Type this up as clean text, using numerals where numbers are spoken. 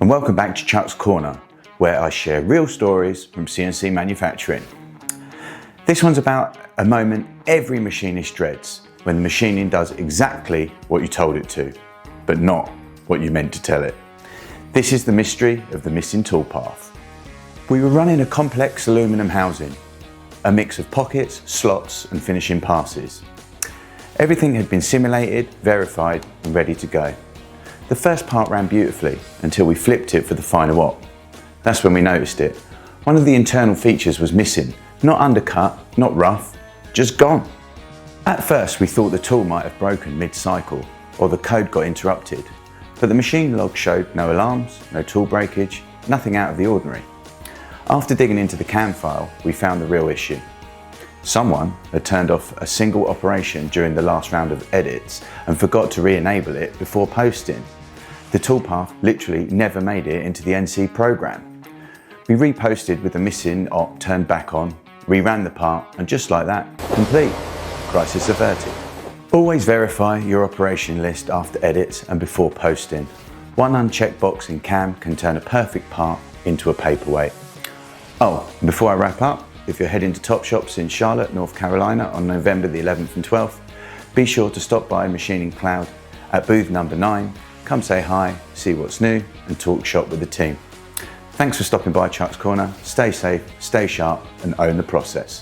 and welcome back to Chuck's Corner, where I share real stories from CNC manufacturing. This one's about a moment every machinist dreads, when the machining does exactly what you told it to, but not what you meant to tell it. This is the mystery of the missing toolpath. We were running a complex aluminum housing, a mix of pockets, slots and finishing passes. Everything had been simulated, verified and ready to go. The first part ran beautifully until we flipped it for the final op. That's when we noticed it. One of the internal features was missing, not undercut, not rough, just gone. At first we thought the tool might have broken mid-cycle or the code got interrupted, but the machine log showed no alarms, no tool breakage, nothing out of the ordinary. After digging into the CAM file, we found the real issue. Someone had turned off a single operation during the last round of edits and forgot to re-enable it before posting. The toolpath literally never made it into the NC program. We reposted with the missing op turned back on, reran the part, and just like that, complete. Crisis averted. Always verify your operation list after edits and before posting. One unchecked box in CAM can turn a perfect part into a paperweight. Oh, and before I wrap up, if you're heading to Top Shops in Charlotte, North Carolina on November the 11th and 12th, be sure to stop by MachiningCloud at booth number 9, come say hi, see what's new and talk shop with the team. Thanks for stopping by Chuck's Corner, stay safe, stay sharp and own the process.